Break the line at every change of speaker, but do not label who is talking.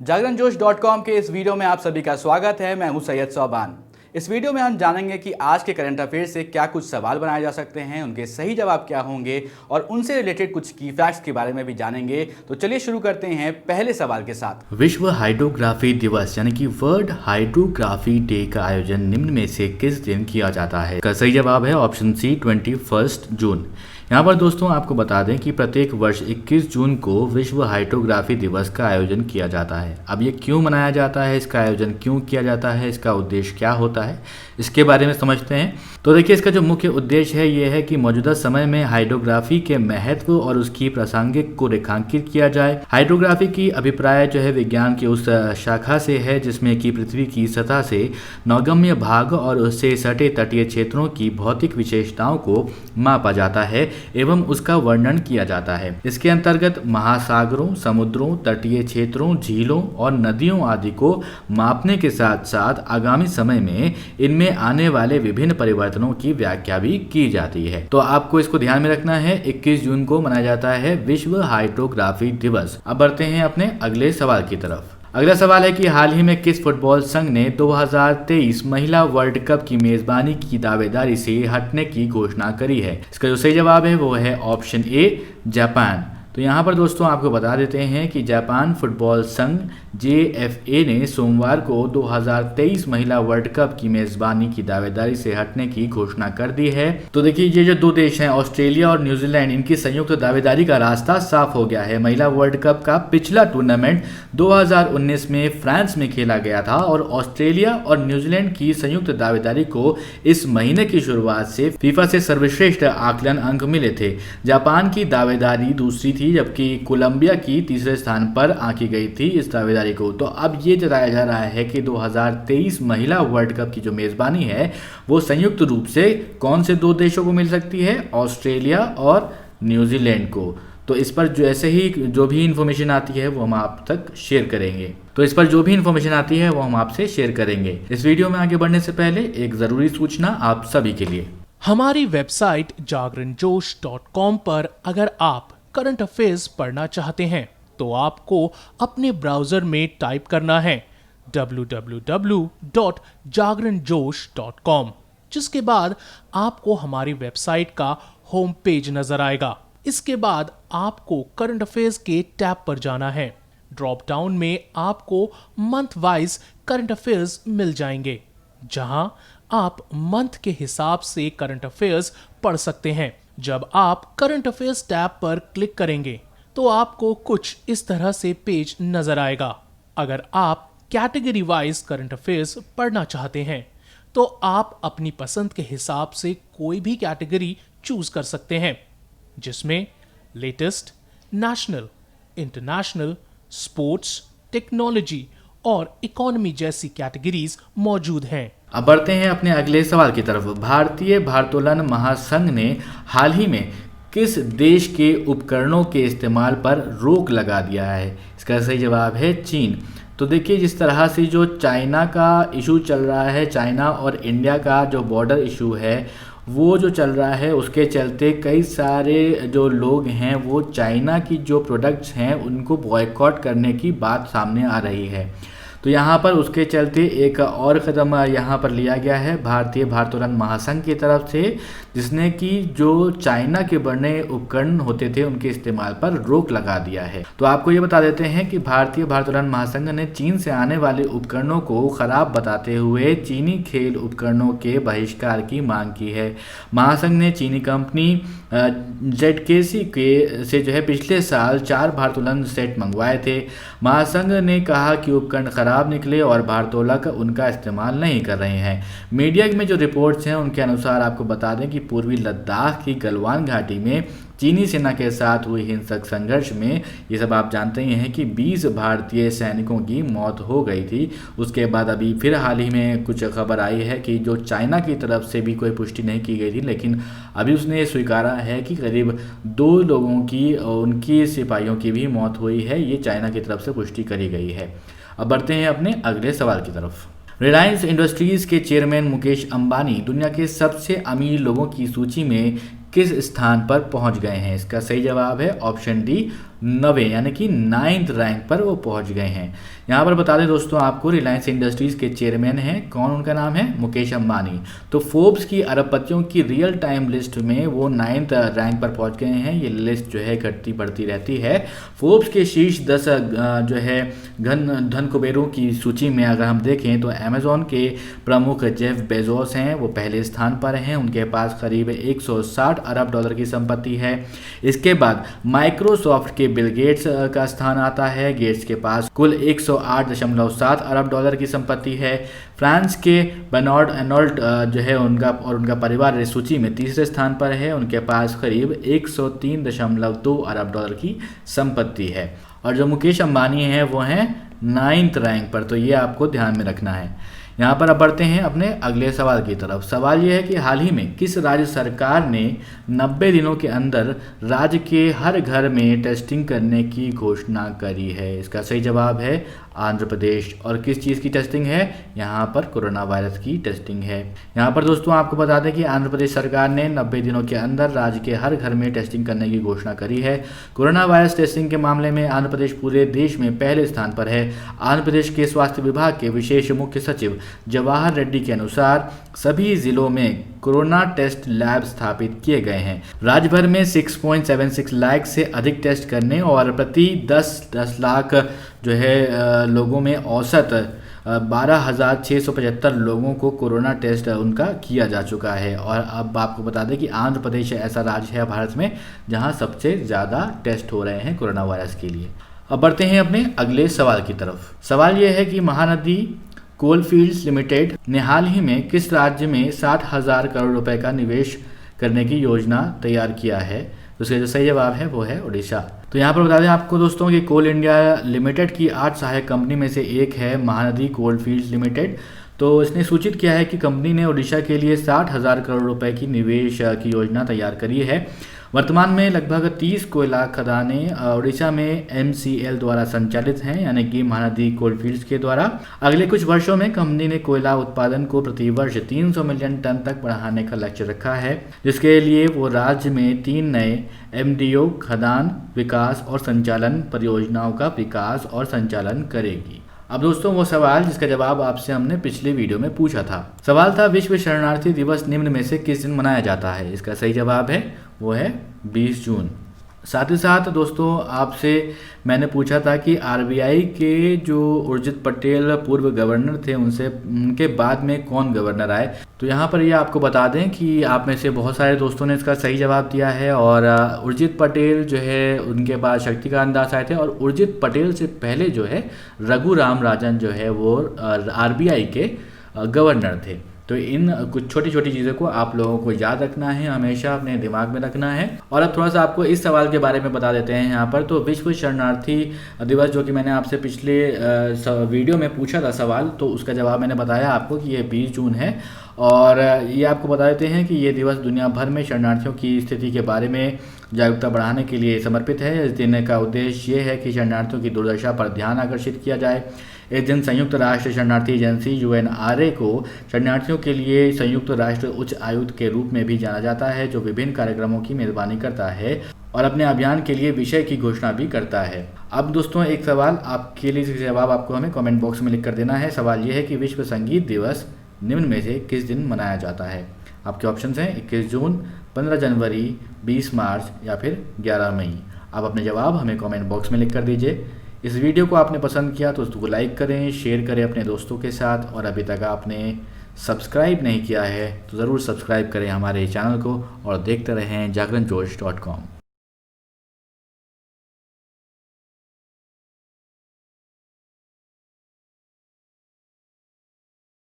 जागरणजोश.com के इस वीडियो में आप सभी का स्वागत है। मैं हूं सैयद सोबान। इस वीडियो में हम जानेंगे कि आज के करंट अफेयर से क्या कुछ सवाल बनाए जा सकते हैं, उनके सही जवाब क्या होंगे और उनसे रिलेटेड कुछ की फैक्ट्स के बारे में भी जानेंगे। तो चलिए शुरू करते हैं पहले सवाल के साथ।
विश्व हाइड्रोग्राफी दिवस यानी कि वर्ल्ड हाइड्रोग्राफी डे का आयोजन निम्न में से किस दिन किया जाता है? का सही जवाब है ऑप्शन सी 21 जून। यहाँ पर दोस्तों आपको बता दें कि प्रत्येक वर्ष 21 जून को विश्व हाइड्रोग्राफी दिवस का आयोजन किया जाता है। अब ये क्यों मनाया जाता है, इसका आयोजन क्यों किया जाता है, इसका उद्देश्य क्या होता है, इसके बारे में समझते हैं। तो देखिए, इसका जो मुख्य उद्देश्य है ये है कि मौजूदा समय में हाइड्रोग्राफी के महत्व और उसकी प्रासंगिक को रेखांकित किया जाए। हाइड्रोग्राफी की अभिप्राय जो है विज्ञान की उस शाखा से है जिसमें कि पृथ्वी की सतह से नौगम्य भाग और उससे सटे तटीय क्षेत्रों की भौतिक विशेषताओं को मापा जाता है एवं उसका वर्णन किया जाता है। इसके अंतर्गत महासागरों, समुद्रों, तटीय क्षेत्रों, झीलों और नदियों आदि को मापने के साथ साथ आगामी समय में इनमें आने वाले विभिन्न परिवर्तनों की व्याख्या भी की जाती है। तो आपको इसको ध्यान में रखना है। 21 जून को मनाया जाता है विश्व हाइड्रोग्राफी दिवस। अब बढ़ते हैं अपने अगले सवाल की तरफ। अगला सवाल है कि हाल ही में किस फुटबॉल संघ ने 2023 महिला वर्ल्ड कप की मेजबानी की दावेदारी से हटने की घोषणा करी है? इसका जो सही जवाब है वो है ऑप्शन ए जापान। तो यहाँ पर दोस्तों आपको बता देते हैं कि जापान फुटबॉल संघ JFA ने सोमवार को 2023 महिला वर्ल्ड कप की मेजबानी की दावेदारी से हटने की घोषणा कर दी है। तो देखिए, ये जो दो देश हैं ऑस्ट्रेलिया और न्यूजीलैंड, इनकी संयुक्त दावेदारी का रास्ता साफ हो गया है। महिला वर्ल्ड कप का पिछला टूर्नामेंट 2019 में फ्रांस में खेला गया था और ऑस्ट्रेलिया और न्यूजीलैंड की संयुक्त दावेदारी को इस महीने की शुरुआत से फीफा से सर्वश्रेष्ठ आकलन अंक मिले थे। जापान की दावेदारी दूसरी थी जबकि कोलंबिया की तीसरे स्थान पर आंकी गई थी इस दावेदारी को। तो अब ये जताया जा रहा है कि 2023 महिला वर्ल्ड कप की जो मेजबानी है वो संयुक्त रूप से कौन से दो देशों को मिल सकती है? ऑस्ट्रेलिया और न्यूजीलैंड को। तो इस पर जैसे ही जो भी इंफॉर्मेशन आती है वो हम आप तक शेयर करेंगे। इस वीडियो में आगे बढ़ने से पहले एक जरूरी सूचना आप सभी के लिए।
हमारी वेबसाइट जागरणजोश.com पर अगर आप करंट अफेयर्स पढ़ना चाहते हैं तो आपको अपने ब्राउजर में टाइप करना है www.jagranjosh.com, जिसके बाद आपको हमारी वेबसाइट का होम पेज नजर आएगा। इसके बाद आपको करंट अफेयर्स के टैब पर जाना है। ड्रॉप डाउन में आपको मंथ वाइज करंट अफेयर्स मिल जाएंगे, जहां आप मंथ के हिसाब से करंट अफेयर्स पढ़ सकते हैं। जब आप करंट अफेयर्स टैब पर क्लिक करेंगे तो आपको कुछ इस तरह से पेज नजर आएगा। अगर आप कैटेगरी वाइज करंट अफेयर्स पढ़ना चाहते हैं तो आप अपनी पसंद के हिसाब से कोई भी कैटेगरी चूज कर सकते हैं, जिसमें latest, national, international, sports, technology और इकोनॉमी जैसी कैटेगरीज मौजूद हैं।
अब बढ़ते हैं अपने अगले सवाल की तरफ। भारतीय भारोत्तोलन महासंघ ने हाल ही में किस देश के उपकरणों के इस्तेमाल पर रोक लगा दिया है? इसका सही जवाब है चीन। तो देखिए, जिस तरह से जो चाइना का इशू चल रहा है, चाइना और इंडिया का जो बॉर्डर इशू है वो जो चल रहा है, उसके चलते कई सारे जो लोग हैं वो चाइना की जो प्रोडक्ट्स हैं उनको बॉयकॉट करने की बात सामने आ रही है। तो यहाँ पर उसके चलते एक और कदम यहाँ पर लिया गया है भारतीय भारोत्तोलन महासंघ की तरफ से, जिसने कि जो चाइना के बने उपकरण होते थे उनके इस्तेमाल पर रोक लगा दिया है। तो आपको ये बता देते हैं कि भारतीय भारोत्तोलन महासंघ ने चीन से आने वाले उपकरणों को खराब बताते हुए चीनी खेल उपकरणों के बहिष्कार की मांग की है। महासंघ ने चीनी कंपनी ZKC के से जो है पिछले साल 4 भारोत्तोलन सेट मंगवाए थे। महासंघ ने कहा कि उपकरण खराब निकले और भारोत्तोलक उनका इस्तेमाल नहीं कर रहे हैं। मीडिया में जो रिपोर्ट्स हैं उनके अनुसार आपको बता दें कि पूर्वी लद्दाख की गलवान घाटी में चीनी सेना के साथ हुई हिंसक संघर्ष में ये सब आप जानते ही हैं कि 20 भारतीय सैनिकों की मौत हो गई थी। उसके बाद अभी फिर हाल ही में कुछ खबर आई है कि जो चाइना की तरफ से भी कोई पुष्टि नहीं की गई थी, लेकिन अभी उसने स्वीकारा है कि करीब 2 लोगों की उनकी सिपाहियों की भी मौत हुई है। ये चाइना की तरफ से पुष्टि करी गई है। अब बढ़ते हैं अपने अगले सवाल की तरफ। रिलायंस इंडस्ट्रीज के चेयरमैन मुकेश अंबानी दुनिया के सबसे अमीर लोगों की सूची में किस स्थान पर पहुंच गए हैं? इसका सही जवाब है ऑप्शन डी 9वें यानी कि 9th रैंक पर वो पहुंच गए हैं। यहाँ पर बता दें दोस्तों आपको, रिलायंस इंडस्ट्रीज़ के चेयरमैन हैं, कौन उनका नाम है, मुकेश अंबानी। तो फोर्ब्स की अरबपतियों की रियल टाइम लिस्ट में वो 9th रैंक पर पहुंच गए हैं। ये लिस्ट जो है घटती बढ़ती रहती है। फोर्ब्स के शीर्ष 10 जो है धन कुबेरों की सूची में अगर हम देखें तो अमेजॉन के प्रमुख जेफ बेजोस हैं, वो पहले स्थान पर हैं। उनके पास करीब 160 अरब डॉलर की संपत्ति है। इसके बाद माइक्रोसॉफ्ट के बिल गेट्स का स्थान आता है। गेट्स के पास कुल 108.7 अरब डॉलर की संपत्ति है। फ्रांस के बर्नार्ड अर्नोल्ट जो है उनका परिवार इस सूची में तीसरे स्थान पर है। उनके पास करीब 103.2 अरब डॉलर की संपत्ति है। और जो मुकेश अंबानी हैं वो हैं 9th रैंक पर। तो ये आपको ध्यान में रखना है। यहाँ पर अब बढ़ते हैं अपने अगले सवाल की तरफ। सवाल ये है कि हाल ही में किस राज्य सरकार ने 90 दिनों के अंदर राज्य के हर घर में टेस्टिंग करने की घोषणा करी है। इसका सही जवाब है आंध्र प्रदेश। और किस चीज़ की टेस्टिंग है, यहाँ पर कोरोना वायरस की टेस्टिंग है। यहाँ पर दोस्तों आपको बता दें कि आंध्र प्रदेश सरकार ने 90 दिनों के अंदर राज्य के हर घर में टेस्टिंग करने की घोषणा करी है। कोरोना वायरस टेस्टिंग के मामले में आंध्र प्रदेश पूरे देश में पहले स्थान पर है। आंध्र प्रदेश के स्वास्थ्य विभाग के विशेष मुख्य सचिव जवाहर रेड्डी के अनुसार सभी जिलों में कोरोना टेस्ट लैब स्थापित किए गए हैं। राज्य भर में 6.76 लाख से अधिक टेस्ट करने और प्रति 10 लाख जो है लोगों में औसत 12,675 लोगों को कोरोना टेस्ट उनका किया जा चुका है। और अब आपको बता दें कि आंध्र प्रदेश ऐसा राज्य है भारत में जहां सबसे ज़्यादा टेस्ट हो रहे हैं कोरोना वायरस के लिए। अब बढ़ते हैं अपने अगले सवाल की तरफ। सवाल यह है कि महानदी कोलफील्ड्स लिमिटेड ने हाल ही में किस राज्य में 60,000 करोड़ रुपए का निवेश करने की योजना तैयार किया है। तो उसका जो सही जवाब है वो है उड़ीसा। तो यहाँ पर बता दें आपको दोस्तों कि कोल इंडिया लिमिटेड की 8 सहायक कंपनी में से एक है महानदी कोलफील्ड्स लिमिटेड। तो इसने सूचित किया है कि कंपनी ने उड़ीसा के लिए 60,000 करोड़ रुपए की निवेश की योजना तैयार करी है। वर्तमान में लगभग 30 कोयला खदानें उड़ीसा में MCL द्वारा संचालित हैं, यानी कि महानदी कोलफील्ड्स के द्वारा। अगले कुछ वर्षों में कंपनी ने कोयला उत्पादन को प्रति वर्ष 300 मिलियन टन तक बढ़ाने का लक्ष्य रखा है, जिसके लिए वो राज्य में 3 नए MDO खदान विकास और संचालन परियोजनाओं का विकास और संचालन करेगी। अब दोस्तों वो सवाल जिसका जवाब आपसे हमने पिछले वीडियो में पूछा था। सवाल था विश्व शरणार्थी दिवस निम्न में से किस दिन मनाया जाता है। इसका सही जवाब है वो है 20 जून। साथ ही साथ दोस्तों आपसे मैंने पूछा था कि RBI के जो उर्जित पटेल पूर्व गवर्नर थे उनके बाद में कौन गवर्नर आए। तो यहाँ पर ये आपको बता दें कि आप में से बहुत सारे दोस्तों ने इसका सही जवाब दिया है। और उर्जित पटेल जो है उनके बाद शक्तिकांत दास आए थे। और उर्जित पटेल से पहले जो है रघुराम राजन जो है वो RBI के गवर्नर थे। तो इन कुछ छोटी छोटी चीज़ों को आप लोगों को याद रखना है, हमेशा अपने दिमाग में रखना है। और अब थोड़ा सा आपको इस सवाल के बारे में बता देते हैं यहाँ पर। तो विश्व शरणार्थी दिवस जो कि मैंने आपसे पिछले वीडियो में पूछा था सवाल, तो उसका जवाब मैंने बताया आपको कि ये 20 जून है। और ये आपको बता देते हैं कि ये दिवस दुनिया भर में शरणार्थियों की स्थिति के बारे में जागरूकता बढ़ाने के लिए समर्पित है। इस दिन का उद्देश्य ये है कि शरणार्थियों की दुर्दशा पर ध्यान आकर्षित किया जाए। इस दिन संयुक्त राष्ट्र शरणार्थी एजेंसी UNRA को शरणार्थियों के लिए संयुक्त राष्ट्र उच्च आयुक्त के रूप में भी जाना जाता है, जो विभिन्न कार्यक्रमों की मेजबानी करता है और अपने अभियान के लिए विषय की घोषणा भी करता है। अब दोस्तों एक सवाल आपके लिए, जिसका जवाब आपको हमें कमेंट बॉक्स में लिख कर देना है। सवाल ये है कि विश्व संगीत दिवस निम्न में से किस दिन मनाया जाता है। आपके ऑप्शंस हैं 21 जून, 15 जनवरी, 20 मार्च या फिर 11 मई। आप अपने जवाब हमें कमेंट बॉक्स में लिख कर दीजिए। इस वीडियो को आपने पसंद किया तो उसको लाइक करें, शेयर करें अपने दोस्तों के साथ। और अभी तक आपने सब्सक्राइब नहीं किया है तो ज़रूर सब्सक्राइब करें हमारे चैनल को और देखते रहें जागरणजोश.com।